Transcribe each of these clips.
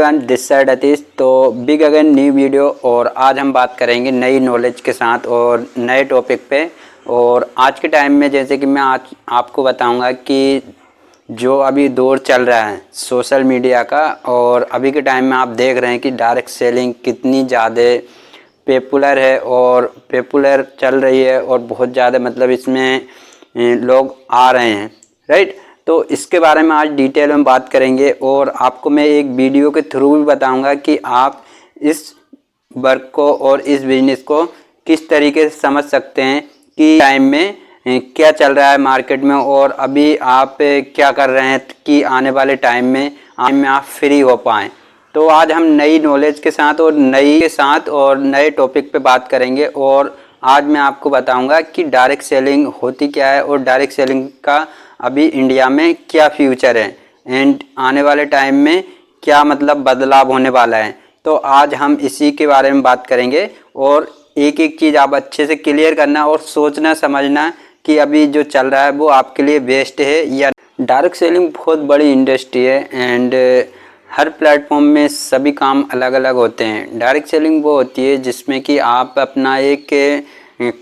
Everyone, this side Atish. तो big again new video, और आज हम बात करेंगे नई नॉलेज के साथ और नए टॉपिक पे। और आज के टाइम में जैसे कि मैं आज आपको बताऊंगा कि जो अभी दौर चल रहा है सोशल मीडिया का, और अभी के टाइम में आप देख रहे हैं कि डायरेक्ट सेलिंग कितनी ज़्यादा पॉपुलर है और पॉपुलर चल रही है, और बहुत ज़्यादा मतलब इसमें लोग आ रहे हैं, राइट। तो इसके बारे में आज डिटेल में बात करेंगे, और आपको मैं एक वीडियो के थ्रू भी बताऊंगा कि आप इस वर्क को और इस बिजनेस को किस तरीके से समझ सकते हैं कि टाइम में क्या चल रहा है मार्केट में, और अभी आप क्या कर रहे हैं कि आने वाले टाइम में आप फ्री हो पाएँ। तो आज हम नई नॉलेज के साथ और नए टॉपिक पे बात करेंगे, और आज मैं आपको बताऊंगा कि डायरेक्ट सेलिंग होती क्या है और डायरेक्ट सेलिंग का अभी इंडिया में क्या फ्यूचर है, एंड आने वाले टाइम में क्या मतलब बदलाव होने वाला है। तो आज हम इसी के बारे में बात करेंगे, और एक एक चीज़ आप अच्छे से क्लियर करना और सोचना समझना कि अभी जो चल रहा है वो आपके लिए बेस्ट है या। डायरेक्ट सेलिंग बहुत बड़ी इंडस्ट्री है, एंड हर प्लेटफॉर्म में सभी काम अलग अलग होते हैं। डायरेक्ट सेलिंग वो होती है जिसमें कि आप अपना एक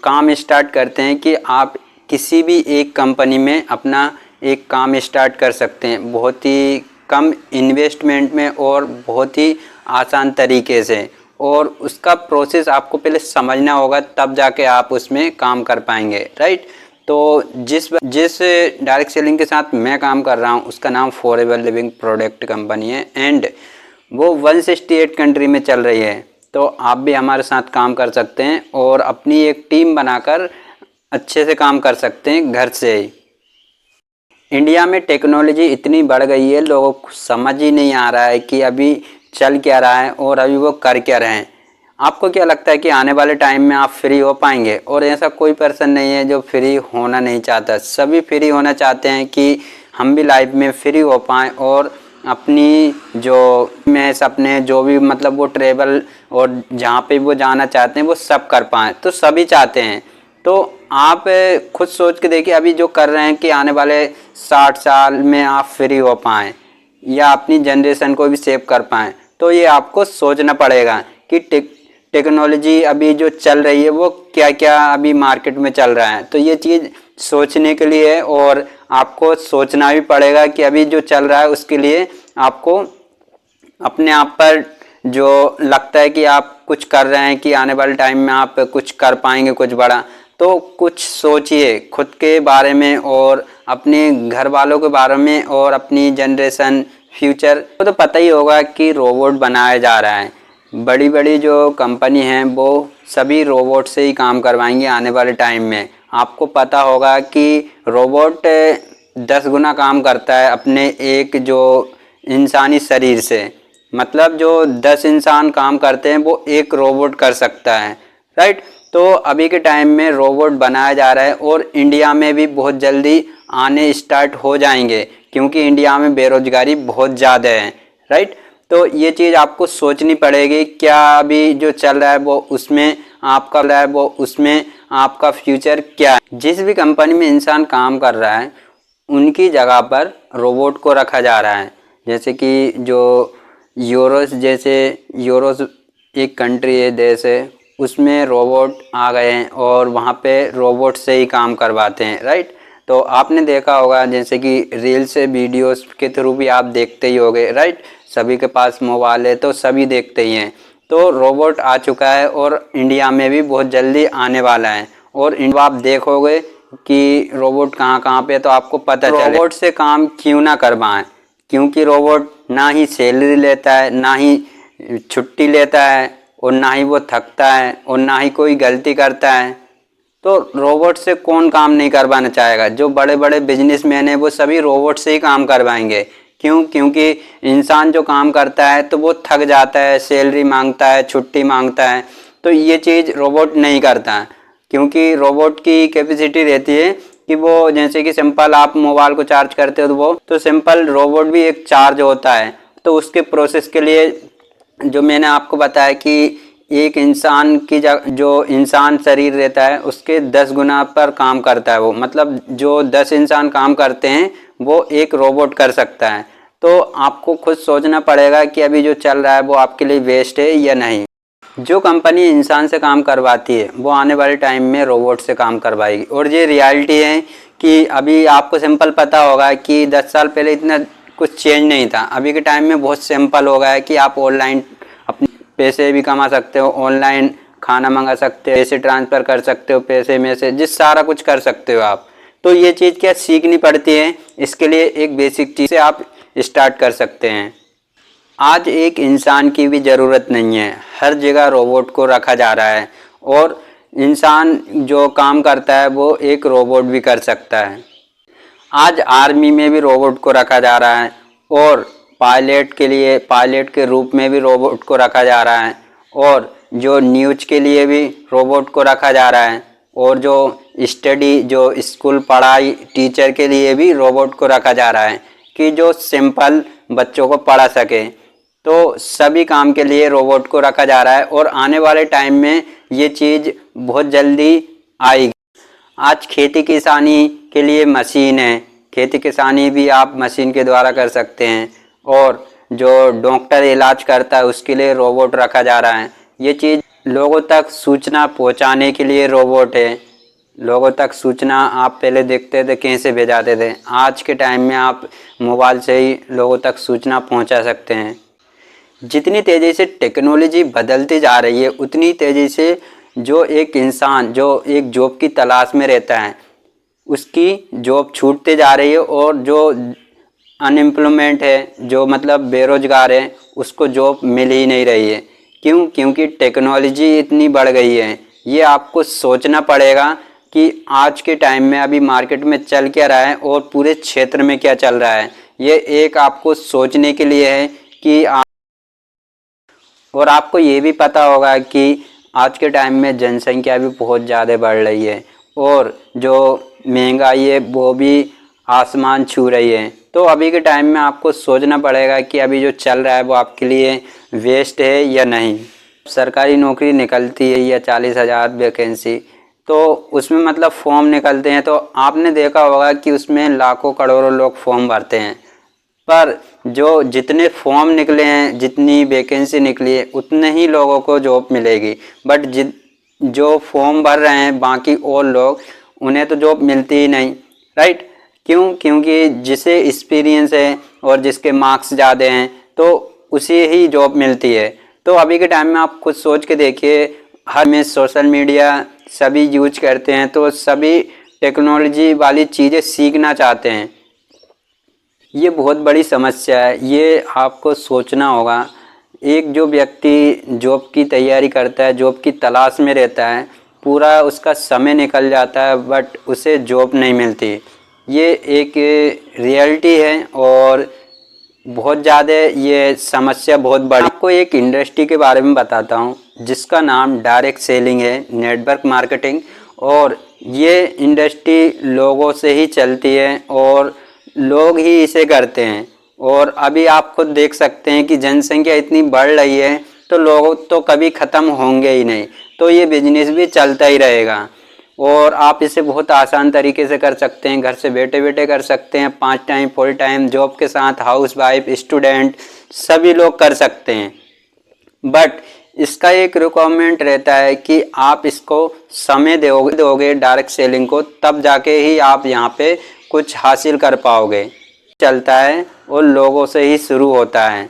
काम स्टार्ट करते हैं कि आप किसी भी एक कंपनी में अपना एक काम स्टार्ट कर सकते हैं बहुत ही कम इन्वेस्टमेंट में और बहुत ही आसान तरीके से, और उसका प्रोसेस आपको पहले समझना होगा, तब जाके आप उसमें काम कर पाएंगे, राइट। तो जिस डायरेक्ट सेलिंग के साथ मैं काम कर रहा हूँ उसका नाम फॉरएवर लिविंग प्रोडक्ट कंपनी है, एंड वो 168 कंट्री में चल रही है। तो आप भी हमारे साथ काम कर सकते हैं और अपनी एक टीम बनाकर अच्छे से काम कर सकते हैं घर से ही। इंडिया में टेक्नोलॉजी इतनी बढ़ गई है, लोगों को समझ ही नहीं आ रहा है कि अभी चल क्या रहा है और अभी वो कर क्या रहे हैं। आपको क्या लगता है कि आने वाले टाइम में आप फ्री हो पाएंगे? और ऐसा कोई पर्सन नहीं है जो फ्री होना नहीं चाहता, सभी फ्री होना चाहते हैं कि हम भी लाइफ में फ्री हो पाएँ और अपनी जो में सपने जो भी मतलब वो ट्रेवल और जहाँ पे वो जाना चाहते हैं वो सब कर पाएँ। तो सभी चाहते हैं। तो आप खुद सोच के देखिए, अभी जो कर रहे हैं कि आने वाले 60 साल में आप फ्री हो पाएँ या अपनी जनरेशन को भी सेव कर पाएँ। तो ये आपको सोचना पड़ेगा कि टेक्नोलॉजी अभी जो चल रही है वो क्या क्या अभी मार्केट में चल रहा है। तो ये चीज़ सोचने के लिए है, और आपको सोचना भी पड़ेगा कि अभी जो चल रहा है उसके लिए आपको अपने आप पर जो लगता है कि आप कुछ कर रहे हैं कि आने वाले टाइम में आप कुछ कर पाएंगे कुछ बड़ा, तो कुछ सोचिए खुद के बारे में और अपने घर वालों के बारे में और अपनी जनरेशन फ्यूचर को। तो पता ही होगा कि रोबोट बनाया जा रहा है, बड़ी बड़ी जो कंपनी हैं वो सभी रोबोट से ही काम करवाएंगे आने वाले टाइम में। आपको पता होगा कि रोबोट 10 गुना काम करता है अपने एक जो इंसानी शरीर से, मतलब जो 10 इंसान काम करते हैं वो एक रोबोट कर सकता है, राइट। तो अभी के टाइम में रोबोट बनाया जा रहा है, और इंडिया में भी बहुत जल्दी आने स्टार्ट हो जाएंगे, क्योंकि इंडिया में बेरोजगारी बहुत ज़्यादा है, राइट। तो ये चीज़ आपको सोचनी पड़ेगी, क्या अभी जो चल रहा है वो उसमें आपका फ्यूचर क्या है। जिस भी कंपनी में इंसान काम कर रहा है उनकी जगह पर रोबोट को रखा जा रहा है। जैसे कि जो यूरोस एक कंट्री है, देश है, उसमें रोबोट आ गए हैं और वहाँ पे रोबोट से ही काम करवाते हैं, राइट। तो आपने देखा होगा जैसे कि रील्स वीडियोस के थ्रू भी आप देखते ही होंगे, राइट। सभी के पास मोबाइल है तो सभी देखते ही हैं। तो रोबोट आ चुका है और इंडिया में भी बहुत जल्दी आने वाला है, और आप देखोगे कि रोबोट कहाँ कहाँ पे, तो आपको पता चले। रोबोट से काम क्यों ना करवाएं, क्योंकि रोबोट ना ही सैलरी लेता है, ना ही छुट्टी लेता है, और ना ही वो थकता है, और ना ही कोई गलती करता है। तो रोबोट से कौन काम नहीं करवाना चाहेगा? जो बड़े बड़े बिजनेसमैन हैं वो सभी रोबोट से ही काम करवाएंगे। क्यों? क्योंकि इंसान जो काम करता है तो वो थक जाता है, सैलरी मांगता है, छुट्टी मांगता है। तो ये चीज़ रोबोट नहीं करता है, क्योंकि रोबोट की कैपेसिटी रहती है कि वो जैसे कि सिंपल आप मोबाइल को चार्ज करते हो तो सिंपल रोबोट भी एक चार्ज होता है। तो उसके प्रोसेस के लिए जो मैंने आपको बताया कि एक इंसान की जो इंसान शरीर रहता है उसके 10 गुना पर काम करता है वो, मतलब जो 10 इंसान काम करते हैं वो एक रोबोट कर सकता है। तो आपको खुद सोचना पड़ेगा कि अभी जो चल रहा है वो आपके लिए वेस्ट है या नहीं। जो कंपनी इंसान से काम करवाती है वो आने वाले टाइम में रोबोट से काम करवाएगी। और ये रियलिटी है कि अभी आपको सिंपल पता होगा कि 10 साल पहले इतना कुछ चेंज नहीं था। अभी के टाइम में बहुत सिंपल हो गया है कि आप ऑनलाइन अपने पैसे भी कमा सकते हो, ऑनलाइन खाना मंगा सकते हो, पैसे ट्रांसफ़र कर सकते हो, पैसे मैसेज सारा कुछ कर सकते हो आप। तो ये चीज़ क्या सीखनी पड़ती है, इसके लिए एक बेसिक चीज़ से आप स्टार्ट कर सकते हैं। आज एक इंसान की भी ज़रूरत नहीं है, हर जगह रोबोट को रखा जा रहा है और इंसान जो काम करता है वो एक रोबोट भी कर सकता है। आज आर्मी में भी रोबोट को रखा जा रहा है और पायलट के लिए पायलट के रूप में भी रोबोट को रखा जा रहा है और जो न्यूज़ के लिए भी रोबोट को रखा जा रहा है और जो स्टडी जो स्कूल पढ़ाई टीचर के लिए भी रोबोट को रखा जा रहा है कि जो सिंपल बच्चों को पढ़ा सके। तो सभी काम के लिए रोबोट को रखा जा रहा है और आने वाले टाइम में ये चीज़ बहुत जल्दी आएगी। आज खेती किसानी के लिए मशीन है, खेती किसानी भी आप मशीन के द्वारा कर सकते हैं और जो डॉक्टर इलाज करता है उसके लिए रोबोट रखा जा रहा है। ये चीज़ लोगों तक सूचना पहुंचाने के लिए रोबोट है। लोगों तक सूचना आप पहले देखते थे कैसे भेजाते थे, आज के टाइम में आप मोबाइल से ही लोगों तक सूचना पहुंचा सकते हैं। जितनी तेज़ी से टेक्नोलॉजी बदलती जा रही है उतनी तेज़ी से जो एक इंसान जो एक जॉब की तलाश में रहता है उसकी जॉब छूटते जा रही है और जो अनएम्प्लॉयमेंट है, जो मतलब बेरोजगार है, उसको जॉब मिल ही नहीं रही है। क्यों? क्योंकि टेक्नोलॉजी इतनी बढ़ गई है। ये आपको सोचना पड़ेगा कि आज के टाइम में अभी मार्केट में चल क्या रहा है और पूरे क्षेत्र में क्या चल रहा है। ये एक आपको सोचने के लिए है कि और आपको ये भी पता होगा कि आज के टाइम में जनसंख्या भी बहुत ज़्यादा बढ़ रही है और जो महंगाई है वो भी आसमान छू रही है। तो अभी के टाइम में आपको सोचना पड़ेगा कि अभी जो चल रहा है वो आपके लिए वेस्ट है या नहीं। सरकारी नौकरी निकलती है या 40,000 वैकेंसी, तो उसमें मतलब फॉर्म निकलते हैं तो आपने देखा होगा कि उसमें लाखों करोड़ों लोग फॉर्म भरते हैं, पर जो जितने फॉर्म निकले हैं, जितनी वैकेंसी निकली है, उतने ही लोगों को जॉब मिलेगी। बट जो फॉर्म भर रहे हैं बाकी और लोग, उन्हें तो जॉब मिलती ही नहीं, राइट? क्यों? क्योंकि जिसे एक्सपीरियंस है और जिसके मार्क्स ज़्यादा हैं तो उसे ही जॉब मिलती है। तो अभी के टाइम में आप खुद सोच के देखिए, हर में सोशल मीडिया सभी यूज करते हैं तो सभी टेक्नोलॉजी वाली चीज़ें सीखना चाहते हैं। ये बहुत बड़ी समस्या है, ये आपको सोचना होगा। एक जो व्यक्ति जॉब की तैयारी करता है, जॉब की तलाश में रहता है, पूरा उसका समय निकल जाता है बट उसे जॉब नहीं मिलती। ये एक रियलिटी है और बहुत ज़्यादा ये समस्या बहुत बड़ी। आपको एक इंडस्ट्री के बारे में बताता हूँ जिसका नाम डायरेक्ट सेलिंग है, नेटवर्क मार्केटिंग। और ये इंडस्ट्री लोगों से ही चलती है और लोग ही इसे करते हैं। और अभी आप खुद देख सकते हैं कि जनसंख्या इतनी बढ़ रही है तो लोग तो कभी ख़त्म होंगे ही नहीं, तो ये बिजनेस भी चलता ही रहेगा। और आप इसे बहुत आसान तरीके से कर सकते हैं, घर से बैठे बैठे कर सकते हैं। 5 टाइम फुल टाइम जॉब के साथ हाउस वाइफ, स्टूडेंट सभी लोग कर सकते हैं। बट इसका एक रिक्वायरमेंट रहता है कि आप इसको समय दोगे डायरेक्ट सेलिंग को, तब जाके ही आप यहाँ पे कुछ हासिल कर पाओगे। चलता है और लोगों से ही शुरू होता है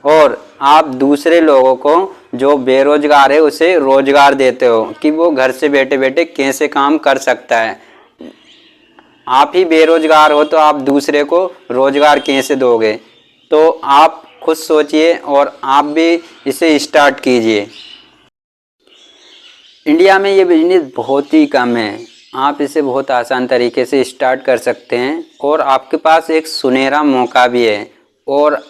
और आप दूसरे लोगों को जो बेरोजगार है उसे रोजगार देते हो कि वो घर से बैठे बैठे कैसे काम कर सकता है। आप ही बेरोजगार हो तो आप दूसरे को रोजगार कैसे दोगे? तो आप खुद सोचिए और आप भी इसे स्टार्ट कीजिए। इंडिया में ये बिजनेस बहुत ही कम है, आप इसे बहुत आसान तरीके से स्टार्ट कर सकते हैं और आपके पास एक सुनहरा मौका भी है। और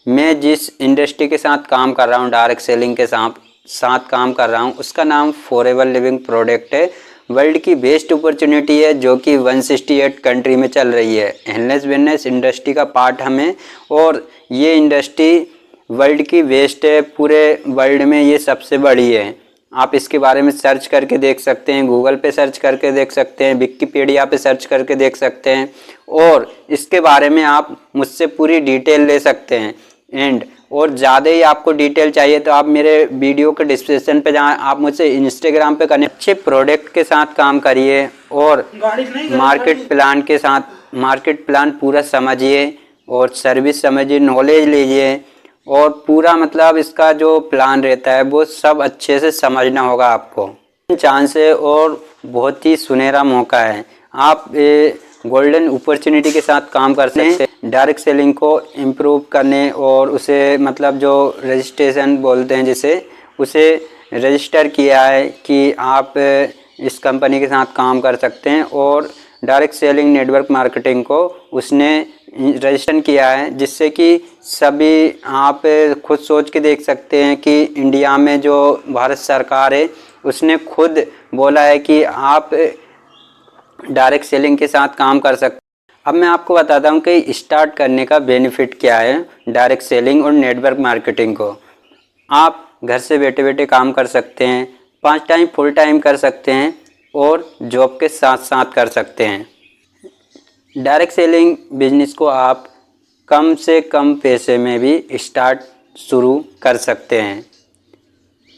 मैं जिस इंडस्ट्री के साथ काम कर रहा हूँ, डायरेक्ट सेलिंग के साथ काम कर रहा हूँ, उसका नाम फॉरएवर लिविंग प्रोडक्ट है। वर्ल्ड की बेस्ट अपॉर्चुनिटी है जो कि 168 कंट्री में चल रही है। एंडलेस बिजनेस इंडस्ट्री का पार्ट हमें, और ये इंडस्ट्री वर्ल्ड की बेस्ट है, पूरे वर्ल्ड में ये सबसे बड़ी है। आप इसके बारे में सर्च करके देख सकते हैं, गूगल पे सर्च करके देख सकते हैं, विकिपीडिया पे सर्च करके देख सकते हैं और इसके बारे में आप मुझसे पूरी डिटेल ले सकते हैं। और ज़्यादा ही आपको डिटेल चाहिए तो आप मेरे वीडियो के डिस्क्रिप्शन पे जाएं, आप मुझसे इंस्टाग्राम पे कनेक्ट। अच्छे प्रोडक्ट के साथ काम करिए और मार्केट प्लान पूरा समझिए और सर्विस समझिए, नॉलेज लीजिए और पूरा मतलब इसका जो प्लान रहता है वो सब अच्छे से समझना होगा आपको। चांस है और बहुत ही सुनहरा मौका है, आप गोल्डन अपॉर्चुनिटी के साथ काम कर सकते हैं। डायरेक्ट सेलिंग को इम्प्रूव करने और उसे मतलब जो रजिस्ट्रेशन बोलते हैं जिसे उसे रजिस्टर किया है कि आप इस कंपनी के साथ काम कर सकते हैं और डायरेक्ट सेलिंग नेटवर्क मार्केटिंग को उसने रजिस्टर किया है, जिससे कि सभी आप खुद सोच के देख सकते हैं कि इंडिया में जो भारत सरकार है उसने खुद बोला है कि आप डायरेक्ट सेलिंग के साथ काम कर सकते हैं। अब मैं आपको बताता हूँ कि स्टार्ट करने का बेनिफिट क्या है डायरेक्ट सेलिंग और नेटवर्क मार्केटिंग को। आप घर से बैठे बैठे काम कर सकते हैं, 5 टाइम फुल टाइम कर सकते हैं और जॉब के साथ साथ कर सकते हैं। डायरेक्ट सेलिंग बिजनेस को आप कम से कम पैसे में भी शुरू कर सकते हैं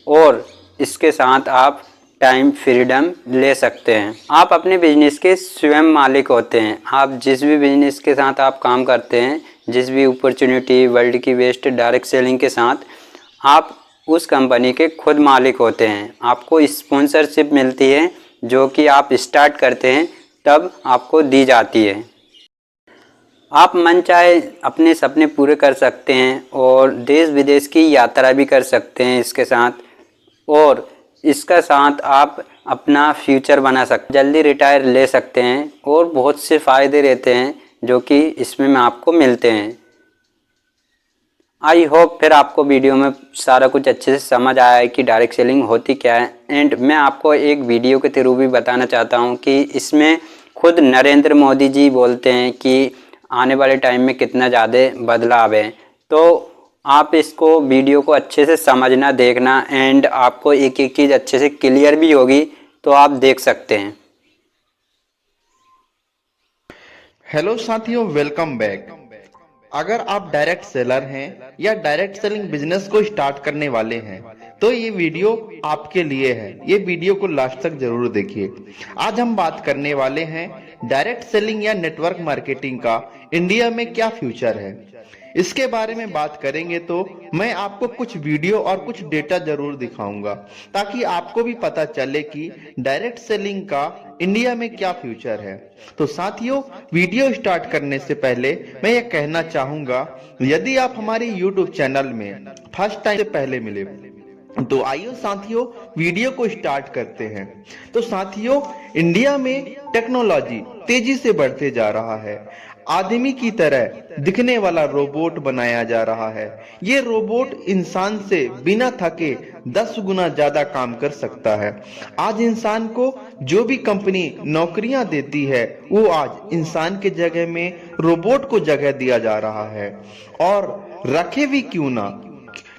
और इसके साथ आप टाइम फ्रीडम ले सकते हैं। आप अपने बिजनेस के स्वयं मालिक होते हैं। आप जिस भी बिजनेस के साथ आप काम करते हैं, जिस भी अपॉर्चुनिटी वर्ल्ड की बेस्ट डायरेक्ट सेलिंग के साथ, आप उस कंपनी के खुद मालिक होते हैं। आपको स्पॉन्सरशिप मिलती है जो कि आप स्टार्ट करते हैं तब आपको दी जाती है। आप मन चाहे अपने सपने पूरे कर सकते हैं और देश विदेश की यात्रा भी कर सकते हैं इसके साथ, और इसका साथ आप अपना फ्यूचर बना सकते हैं, जल्दी रिटायर ले सकते हैं और बहुत से फ़ायदे रहते हैं जो कि इसमें आपको मिलते हैं। आई होप फिर आपको वीडियो में सारा कुछ अच्छे से समझ आया है कि डायरेक्ट सेलिंग होती क्या है। एंड मैं आपको एक वीडियो के थ्रू भी बताना चाहता हूँ कि इसमें खुद नरेंद्र मोदी जी बोलते हैं कि आने वाले टाइम में कितना ज़्यादा बदलाव है। तो आप इसको वीडियो को अच्छे से समझना, देखना एंड आपको एक एक चीज़ अच्छे से क्लियर भी होगी तो आप देख सकते हैं। हेलो साथियों, वेलकम बैक। अगर आप डायरेक्ट सेलर हैं या डायरेक्ट सेलिंग बिजनेस को स्टार्ट करने वाले हैं तो ये वीडियो आपके लिए है। ये वीडियो को लास्ट तक जरूर देखिए। आज हम बात करने वाले हैं डायरेक्ट सेलिंग या नेटवर्क मार्केटिंग का इंडिया में क्या फ्यूचर है। इसके बारे में बात करेंगे तो मैं आपको कुछ वीडियो और कुछ डेटा जरूर दिखाऊंगा ताकि आपको भी पता चले कि डायरेक्ट सेलिंग का इंडिया में क्या फ्यूचर है। तो साथियों, वीडियो स्टार्ट करने से पहले मैं ये कहना चाहूंगा, यदि आप हमारे YouTube चैनल में फर्स्ट टाइम से पहले मिले तो आइए साथियों वीडियो को स्टार्ट करते हैं। तो साथियों, इंडिया में टेक्नोलॉजी तेजी से बढ़ते जा रहा है। आदमी की तरह दिखने वाला रोबोट बनाया जा रहा है। ये रोबोट इंसान से बिना थके 10 गुना ज्यादा काम कर सकता है। आज इंसान को जो भी कंपनी नौकरियां देती है वो आज इंसान के जगह में रोबोट को जगह दिया जा रहा है। और रखे भी क्यों ना,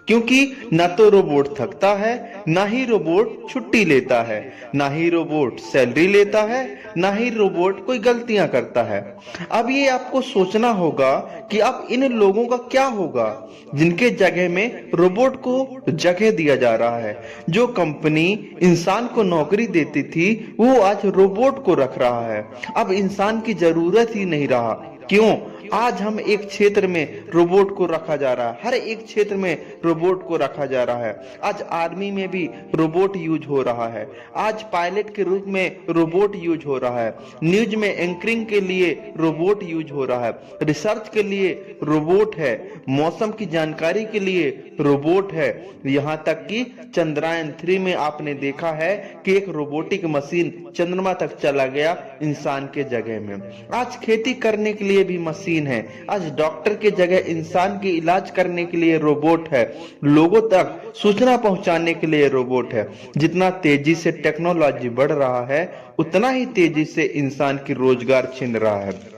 क्योंकि ना तो रोबोट थकता है, ना ही रोबोट छुट्टी लेता है, ना ही रोबोट सैलरी लेता है, ना ही रोबोट कोई गलतियां करता है। अब ये आपको सोचना होगा कि अब इन लोगों का क्या होगा जिनके जगह में रोबोट को जगह दिया जा रहा है। जो कंपनी इंसान को नौकरी देती थी वो आज रोबोट को रख रहा है। अब इंसान की जरूरत ही नहीं रहा। क्यों? आज हम एक क्षेत्र में रोबोट को रखा जा रहा है, हर एक क्षेत्र में रोबोट को रखा जा रहा है। आज आर्मी में भी रोबोट यूज हो रहा है, आज पायलट के रूप में रोबोट यूज हो रहा है, न्यूज में एंकरिंग के लिए रोबोट यूज हो रहा है, रिसर्च के लिए रोबोट है, मौसम की जानकारी के लिए रोबोट है। यहाँ तक कि चंद्रयान 3 में आपने देखा है कि एक रोबोटिक मशीन चंद्रमा तक चला गया इंसान के जगह में। आज खेती करने के लिए भी मशीन है, आज डॉक्टर के जगह इंसान के इलाज करने के लिए रोबोट है, लोगों तक सूचना पहुंचाने के लिए रोबोट है। जितना तेजी से टेक्नोलॉजी बढ़ रहा है उतना ही तेजी से इंसान की रोजगार छिन रहा है।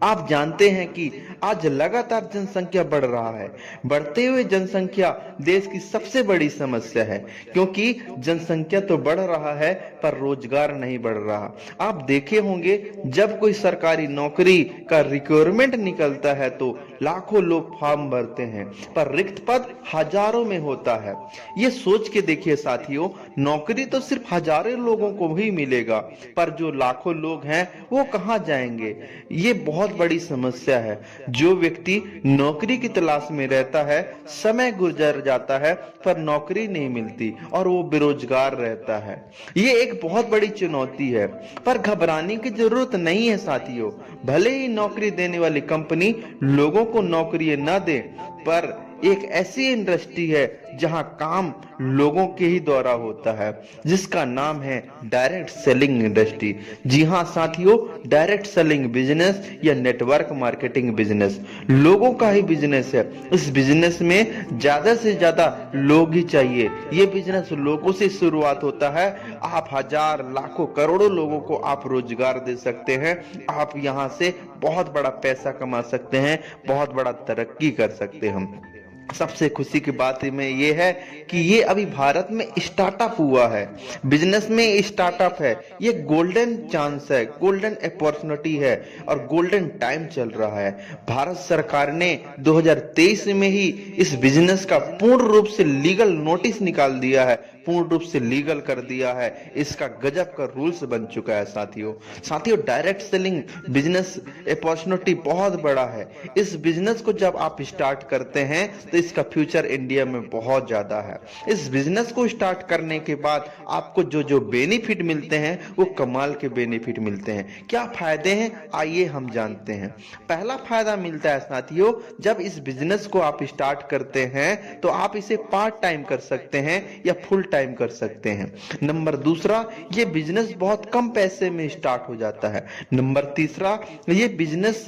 आप जानते हैं कि आज लगातार जनसंख्या बढ़ रहा है। बढ़ते हुए जनसंख्या देश की सबसे बड़ी समस्या है, क्योंकि जनसंख्या तो बढ़ रहा है पर रोजगार नहीं बढ़ रहा। आप देखे होंगे जब कोई सरकारी नौकरी का रिक्वायरमेंट निकलता है तो लाखों लोग फॉर्म भरते हैं, पर रिक्त पद हजारों में होता है। ये सोच के देखिए साथियों, नौकरी तो सिर्फ हजारों लोगों को ही मिलेगा, पर जो लाखों लोग हैं वो कहां जाएंगे? ये बहुत बड़ी समस्या है। जो व्यक्ति नौकरी की तलाश में रहता है, समय गुजर जाता है पर नौकरी नहीं मिलती और वो बेरोजगार रहता है। ये एक बहुत बड़ी चुनौती है, पर घबराने की जरूरत नहीं है साथियों। भले ही नौकरी देने वाली कंपनी लोगों को नौकरी न दे, पर एक ऐसी इंडस्ट्री है जहां काम लोगों के ही द्वारा होता है, जिसका नाम है डायरेक्ट सेलिंग इंडस्ट्री। जी हां साथियों, डायरेक्ट सेलिंग बिजनेस या नेटवर्क मार्केटिंग बिजनेस लोगों का ही बिजनेस है। इस बिजनेस में ज्यादा से ज्यादा लोग ही चाहिए। ये बिजनेस लोगों से शुरुआत होता है। आप हजार, लाखों, करोड़ों लोगों को आप रोजगार दे सकते हैं। आप यहां से बहुत बड़ा पैसा कमा सकते हैं, बहुत बड़ा तरक्की कर सकते हैं। सबसे खुशी की बात में ये है कि ये अभी भारत में स्टार्टअप हुआ है, बिजनेस में स्टार्टअप है। ये गोल्डन चांस है, गोल्डन अपॉर्चुनिटी है और गोल्डन टाइम चल रहा है। भारत सरकार ने 2023 में ही इस बिजनेस का पूर्ण रूप से लीगल नोटिस निकाल दिया है, पूर्ण रूप से लीगल कर दिया है। इसका गजब का रूल्स बन चुका है साथियों डायरेक्ट सेलिंग बिजनेस अपॉर्चुनिटी बहुत बड़ा है। इस बिजनेस को जब आप स्टार्ट करते हैं तो इसका फ्यूचर इंडिया में बहुत ज्यादा है। इस बिजनेस को स्टार्ट करने के बाद आपको जो जो बेनिफिट मिलते हैं वो कमाल के बेनिफिट मिलते हैं। क्या फायदे हैं, आइए हम जानते हैं। पहला फायदा मिलता है साथियों, जब इस बिजनेस को आप स्टार्ट करते हैं तो आप इसे पार्ट टाइम कर सकते हैं या फुल टाइम कर सकते हैं। नंबर दूसरा, ये बिजनेस बहुत कम पैसे में स्टार्ट हो जाता है। नंबर तीसरा, ये बिजनेस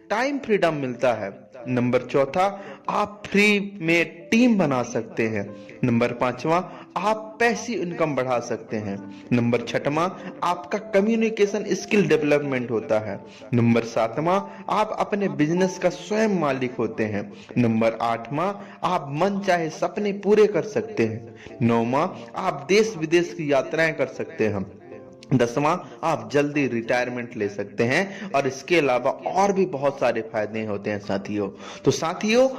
टाइम फ्रीडम मिलता है। नंबर चौथा, आप फ्री में टीम बना सकते हैं। नंबर पांचवा, आप पैसिव इनकम बढ़ा सकते हैं। नंबर छठवां, आपका कम्युनिकेशन स्किल डेवलपमेंट होता है। नंबर सातवां, आप अपने बिजनेस का स्वयं मालिक होते हैं। नंबर आठवां, आप मन चाहे सपने पूरे कर सकते हैं। नौवां, आप देश विदेश की यात्राएं कर सकते हैं। 10वां, आप जल्दी रिटायरमेंट ले सकते हैं। और इसके अलावा और भी बहुत सारे फायदे होते हैं साथियों। तो साथियों,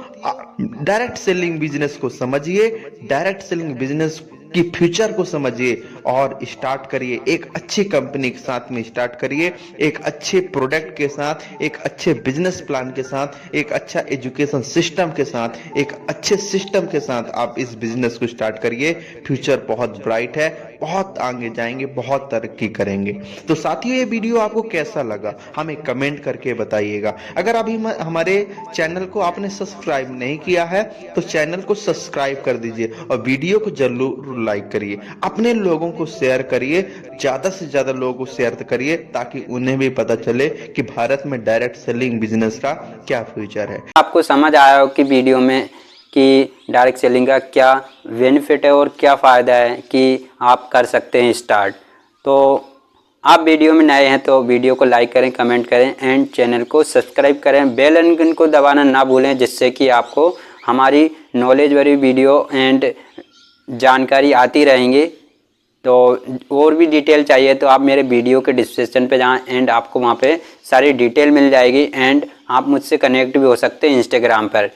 डायरेक्ट सेलिंग बिजनेस को समझिए, डायरेक्ट सेलिंग बिजनेस की फ्यूचर को समझिए और स्टार्ट करिए। एक अच्छी कंपनी के साथ में स्टार्ट करिए, एक अच्छे प्रोडक्ट के साथ, एक अच्छे बिजनेस प्लान के साथ, एक अच्छा एजुकेशन सिस्टम के साथ, एक अच्छे सिस्टम के साथ आप इस बिजनेस को स्टार्ट करिए। फ्यूचर बहुत ब्राइट है, बहुत आगे जाएंगे, बहुत तरक्की करेंगे। तो साथियों, ये वीडियो आपको कैसा लगा हमें कमेंट करके बताइएगा। अगर अभी हमारे चैनल को आपने सब्सक्राइब नहीं किया है तो चैनल को सब्सक्राइब कर दीजिए और वीडियो को जरूर लाइक करिए, अपने लोगों को शेयर करिए, ज्यादा से ज्यादा लोगों को शेयर करिए ताकि उन्हें भी पता चले कि भारत में डायरेक्ट सेलिंग बिजनेस का क्या फ्यूचर है। आपको समझ आया हो कि वीडियो में कि डायरेक्ट सेलिंग का क्या बेनिफिट है और क्या फ़ायदा है कि आप कर सकते हैं स्टार्ट। तो आप वीडियो में नए हैं तो वीडियो को लाइक करें, कमेंट करें एंड चैनल को सब्सक्राइब करें। बेल आइकन को दबाना ना भूलें, जिससे कि आपको हमारी नॉलेज भरी वीडियो एंड जानकारी आती रहेंगी। तो और भी डिटेल चाहिए तो आप मेरे वीडियो के डिस्क्रिप्शन पे जाएं एंड आपको वहाँ पे सारी डिटेल मिल जाएगी एंड आप मुझसे कनेक्ट भी हो सकते हैं इंस्टाग्राम पर।